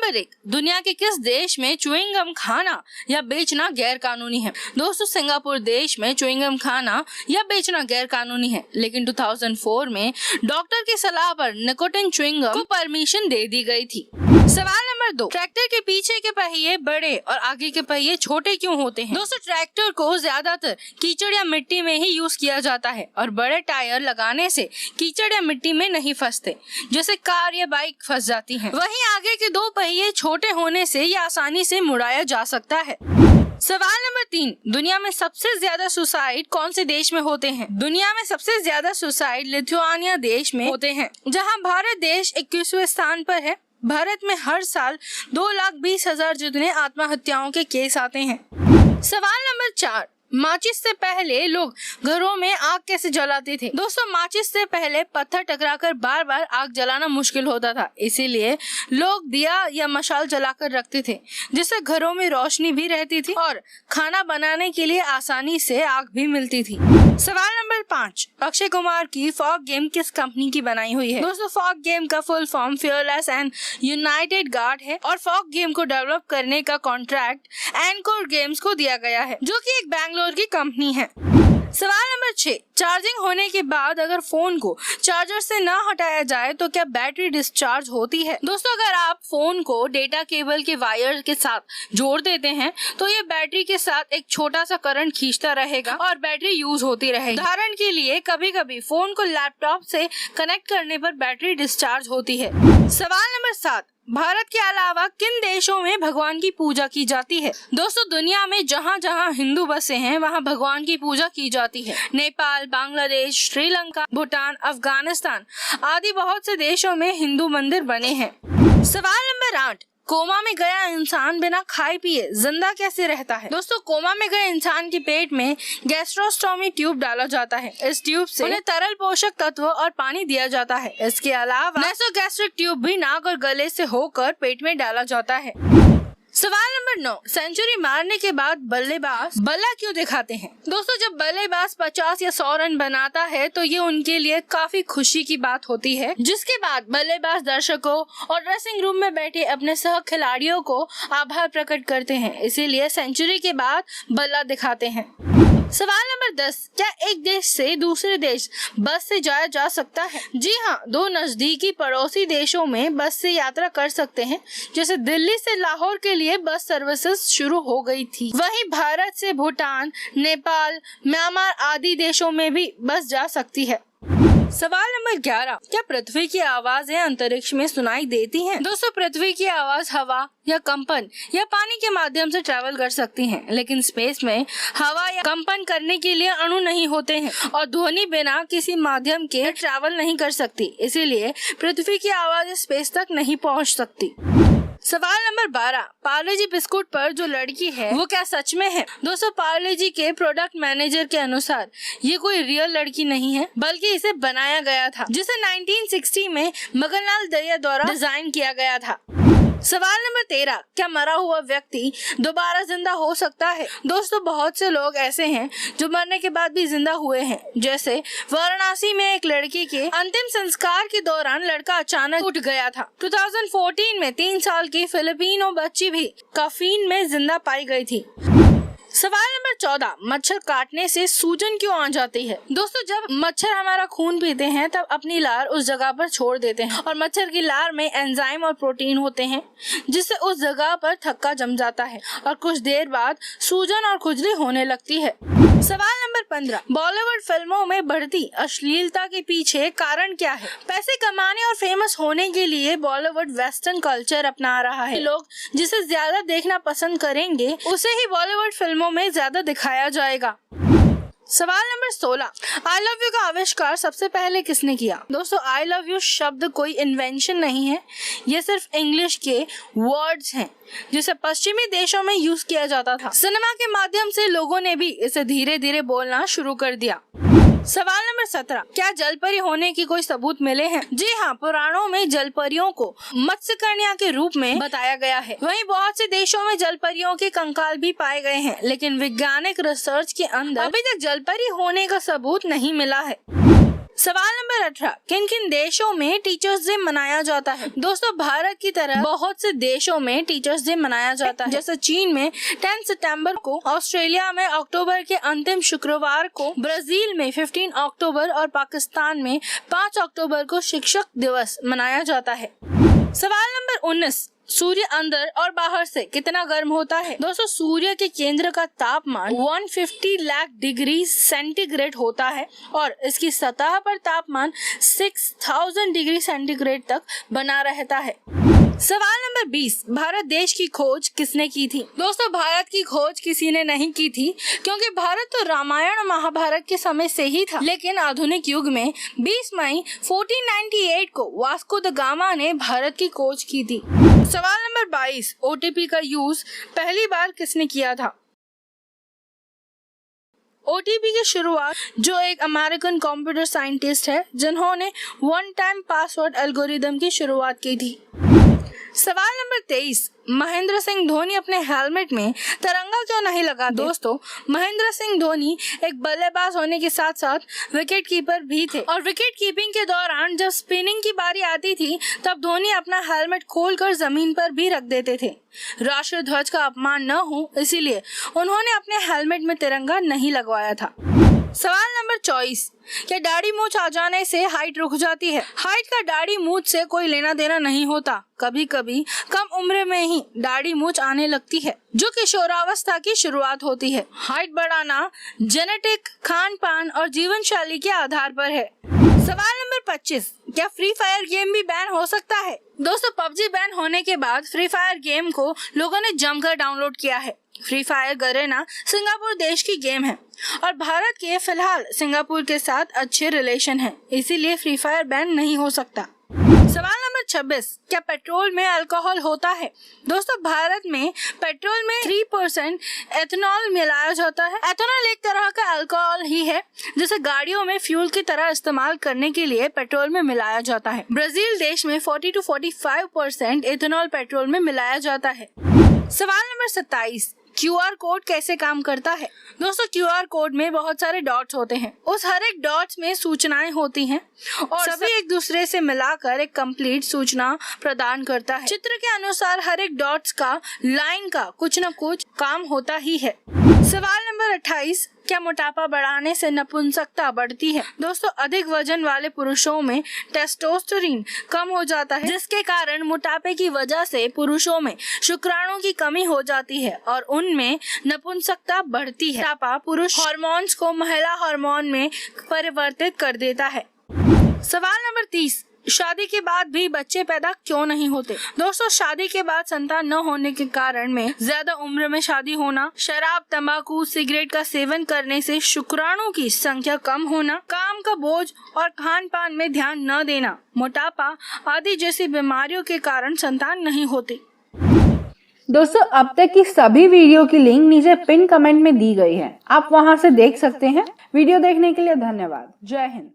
Number 1, दुनिया के किस देश में च्युइंग गम खाना या बेचना गैर कानूनी है? दोस्तों, सिंगापुर देश में च्युइंग गम खाना या बेचना गैर कानूनी है, लेकिन 2004 में डॉक्टर की सलाह पर निकोटिन च्युइंग गम को परमिशन दे दी गई थी। सवाल नंबर 2, ट्रैक्टर के पीछे के पहिए बड़े और आगे के पहिए छोटे क्यों होते हैं? दोस्तों, ट्रैक्टर को ज्यादातर कीचड़ या मिट्टी में ही यूज किया जाता है और बड़े टायर लगाने से कीचड़ या मिट्टी में नहीं फंसते, जैसे कार या बाइक फंस जाती हैं। वहीं आगे के 2 पहिए छोटे होने से ये आसानी से मुड़ाया जा सकता है। सवाल नंबर 3, दुनिया में सबसे ज्यादा सुसाइड कौन से देश में होते हैं? दुनिया में सबसे ज्यादा सुसाइड लिथुआनिया देश में होते हैं, जहां भारत देश 21वें स्थान पर है। भारत में हर साल 2,20,000 जितने आत्महत्याओं के केस आते हैं। सवाल नंबर 4, माचिस से पहले लोग घरों में आग कैसे जलाते थे? दोस्तों, माचिस से पहले पत्थर टकराकर बार बार आग जलाना मुश्किल होता था, इसीलिए लोग दिया या मशाल जलाकर रखते थे, जिससे घरों में रोशनी भी रहती थी और खाना बनाने के लिए आसानी से आग भी मिलती थी। सवाल नंबर 5, अक्षय कुमार की फॉग गेम किस कंपनी की बनाई हुई है? दोस्तों, फॉग गेम का full form fearless and United guard है और फॉग गेम को डेवलप करने का कॉन्ट्रैक्ट एनकोर गेम्स को दिया गया है, जो कि एक बैंगलोर की कंपनी है। सवाल नंबर 6, चार्जिंग होने के बाद अगर फोन को चार्जर से न हटाया जाए तो क्या बैटरी डिस्चार्ज होती है? दोस्तों, अगर आप फोन को डेटा केबल के वायर के साथ जोड़ देते हैं तो ये बैटरी के साथ एक छोटा सा करंट खींचता रहेगा और बैटरी यूज होती रहेगी। उदाहरण के लिए कभी कभी फोन को लैपटॉप से कनेक्ट करने पर बैटरी डिस्चार्ज होती है। सवाल नंबर 7, भारत के अलावा किन देशों में भगवान की पूजा की जाती है? दोस्तों, दुनिया में जहाँ जहाँ हिंदू बसे हैं वहाँ भगवान की पूजा की जाती है। नेपाल, बांग्लादेश, श्रीलंका, भूटान, अफगानिस्तान आदि बहुत से देशों में हिंदू मंदिर बने हैं। सवाल नंबर 8, कोमा में गया इंसान बिना खाए पिए जिंदा कैसे रहता है? दोस्तों, कोमा में गए इंसान के पेट में गैस्ट्रोस्टोमी ट्यूब डाला जाता है। इस ट्यूब से उन्हें तरल पोषक तत्व और पानी दिया जाता है। इसके अलावा नेसोगैस्ट्रिक ट्यूब भी नाक और गले से होकर पेट में डाला जाता है। सवाल नंबर 9, सेंचुरी मारने के बाद बल्लेबाज बल्ला क्यों दिखाते हैं? दोस्तों, जब बल्लेबाज 50 या 100 रन बनाता है तो ये उनके लिए काफी खुशी की बात होती है, जिसके बाद बल्लेबाज दर्शकों और ड्रेसिंग रूम में बैठे अपने सह खिलाड़ियों को आभार प्रकट करते हैं, इसीलिए सेंचुरी के बाद बल्ला दिखाते हैं। सवाल नंबर 10, क्या एक देश से दूसरे देश बस से जाया जा सकता है? जी हाँ, 2 नजदीकी पड़ोसी देशों में बस से यात्रा कर सकते हैं। जैसे दिल्ली से लाहौर के लिए बस सर्विसेज शुरू हो गई थी। वहीं भारत से भूटान, नेपाल, म्यांमार आदि देशों में भी बस जा सकती है। सवाल नंबर 11, क्या पृथ्वी की आवाजें अंतरिक्ष में सुनाई देती हैं? दोस्तों, पृथ्वी की आवाज हवा या कंपन या पानी के माध्यम से ट्रैवल कर सकती हैं, लेकिन स्पेस में हवा या कंपन करने के लिए अणु नहीं होते हैं और ध्वनि बिना किसी माध्यम के ट्रैवल नहीं कर सकती, इसीलिए पृथ्वी की आवाज स्पेस तक नहीं पहुंच सकती। सवाल नंबर 12, पार्ले जी बिस्कुट पर जो लड़की है वो क्या सच में है? दोस्तों, पार्ले जी के प्रोडक्ट मैनेजर के अनुसार ये कोई रियल लड़की नहीं है, बल्कि इसे बनाया गया था, जिसे 1960 में मगनलाल दरिया द्वारा डिजाइन किया गया था। सवाल नंबर 13, क्या मरा हुआ व्यक्ति दोबारा जिंदा हो सकता है? दोस्तों, बहुत से लोग ऐसे हैं जो मरने के बाद भी जिंदा हुए हैं, जैसे वाराणसी में एक लड़की के अंतिम संस्कार के दौरान लड़का अचानक उठ गया था। 2014 में 3 साल की फिलिपिनो बच्ची भी कफीन में जिंदा पाई गई थी। सवाल नंबर 14, मच्छर काटने से सूजन क्यों आ जाती है? दोस्तों, जब मच्छर हमारा खून पीते हैं तब अपनी लार उस जगह पर छोड़ देते हैं और मच्छर की लार में एंजाइम और प्रोटीन होते हैं, जिससे उस जगह पर थक्का जम जाता है और कुछ देर बाद सूजन और खुजली होने लगती है। सवाल नंबर 15, बॉलीवुड फिल्मों में बढ़ती अश्लीलता के पीछे कारण क्या है? पैसे कमाने और फेमस होने के लिए बॉलीवुड वेस्टर्न कल्चर अपना रहा है। लोग जिसे ज्यादा देखना पसंद करेंगे उसे ही बॉलीवुड फिल्मों में ज्यादा दिखाया जाएगा। सवाल नंबर 16, आई लव यू का आविष्कार सबसे पहले किसने किया? दोस्तों, आई लव यू शब्द कोई इन्वेंशन नहीं है, ये सिर्फ इंग्लिश के वर्ड्स हैं जिसे पश्चिमी देशों में यूज किया जाता था। सिनेमा के माध्यम से लोगों ने भी इसे धीरे धीरे बोलना शुरू कर दिया। सवाल नंबर 17, क्या जलपरी होने की कोई सबूत मिले हैं? जी हाँ, पुराणों में जलपरियों को मत्स्यकन्या के रूप में बताया गया है। वहीं बहुत से देशों में जलपरियों के कंकाल भी पाए गए हैं, लेकिन वैज्ञानिक रिसर्च के अंदर अभी तक जलपरी होने का सबूत नहीं मिला है। सवाल नंबर 18, किन किन देशों में टीचर्स डे मनाया जाता है? दोस्तों, भारत की तरह बहुत से देशों में टीचर्स डे मनाया जाता है। जैसे चीन में 10 सितंबर को, ऑस्ट्रेलिया में अक्टूबर के अंतिम शुक्रवार को, ब्राजील में 15 अक्टूबर और पाकिस्तान में 5 अक्टूबर को शिक्षक दिवस मनाया जाता है। सवाल नंबर 19, सूर्य अंदर और बाहर से कितना गर्म होता है? दोस्तों, सूर्य के केंद्र का तापमान 150 लाख डिग्री सेंटीग्रेड होता है और इसकी सतह पर तापमान 6000 डिग्री सेंटीग्रेड तक बना रहता है। सवाल नंबर 20, भारत देश की खोज किसने की थी? दोस्तों, भारत की खोज किसी ने नहीं की थी, क्योंकि भारत तो रामायण और महाभारत के समय से ही था। लेकिन आधुनिक युग में 20 मई 1498 को वास्को द गामा ने भारत की खोज की थी। सवाल नंबर 22, ओटीपी का यूज पहली बार किसने किया था? ओटीपी की शुरुआत जो एक अमेरिकन कंप्यूटर साइंटिस्ट है, जिन्होंने वन टाइम पासवर्ड एल्गोरिदम की शुरुआत की थी। सवाल नंबर 23, महेंद्र सिंह धोनी अपने हेलमेट में तिरंगा क्यों नहीं लगाते? दोस्तों, महेंद्र सिंह धोनी एक बल्लेबाज होने के साथ साथ विकेट कीपर भी थे और विकेट कीपिंग के दौरान जब स्पिनिंग की बारी आती थी तब धोनी अपना हेलमेट खोलकर जमीन पर भी रख देते थे। राष्ट्रीय ध्वज का अपमान न हो, इसीलिए उन्होंने अपने हेलमेट में तिरंगा नहीं लगवाया था। सवाल नंबर 24, क्या दाढ़ी मूंछ आ जाने से हाइट रुक जाती है? हाइट का दाढ़ी मूंछ से कोई लेना देना नहीं होता। कभी कभी कम उम्र में ही दाढ़ी मूंछ आने लगती है, जो किशोरावस्था की शुरुआत होती है। हाइट बढ़ाना जेनेटिक, खान पान और जीवन शैली के आधार पर है। सवाल नंबर 25, क्या फ्री फायर गेम भी बैन हो सकता है? दोस्तों, पबजी बैन होने के बाद फ्री फायर गेम को लोगों ने जमकर डाउनलोड किया है। फ्री फायर गरेना सिंगापुर देश की गेम है और भारत के फिलहाल सिंगापुर के साथ अच्छे रिलेशन है, इसीलिए फ्री फायर बैन नहीं हो सकता। सवाल नंबर 26, क्या पेट्रोल में अल्कोहल होता है? दोस्तों, भारत में पेट्रोल में 3% एथेनॉल मिलाया जाता है। एथेनॉल एक तरह का अल्कोहल ही है, जिसे गाड़ियों में फ्यूल की तरह इस्तेमाल करने के लिए पेट्रोल में मिलाया जाता है। ब्राजील देश में 40 to 45% एथेनॉल पेट्रोल में मिलाया जाता है। सवाल नंबर 27, क्यूआर कोड कैसे काम करता है? दोस्तों, क्यूआर कोड में बहुत सारे डॉट्स होते हैं। उस हर एक डॉट्स में सूचनाएं होती हैं और सभी एक दूसरे से मिलाकर एक कंप्लीट सूचना प्रदान करता है। चित्र के अनुसार हर एक डॉट्स का, लाइन का कुछ न कुछ काम होता ही है। सवाल नंबर 28, क्या मोटापा बढ़ाने से नपुंसकता बढ़ती है? दोस्तों, अधिक वजन वाले पुरुषों में टेस्टोस्टेरोन कम हो जाता है, जिसके कारण मोटापे की वजह से पुरुषों में शुक्राणु की कमी हो जाती है और उनमें नपुंसकता बढ़ती है। मोटापा पुरुष हार्मोन्स को महिला हार्मोन में परिवर्तित कर देता है। सवाल नंबर 30, शादी के बाद भी बच्चे पैदा क्यों नहीं होते? दोस्तों, शादी के बाद संतान न होने के कारण में ज्यादा उम्र में शादी होना, शराब, तंबाकू, सिगरेट का सेवन करने से शुक्राणु की संख्या कम होना, काम का बोझ और खान पान में ध्यान न देना, मोटापा आदि जैसी बीमारियों के कारण संतान नहीं होती। दोस्तों, अब तक की सभी वीडियो की लिंक नीचे पिन कमेंट में दी गई है, आप वहां से देख सकते हैं। वीडियो देखने के लिए धन्यवाद। जय हिंद।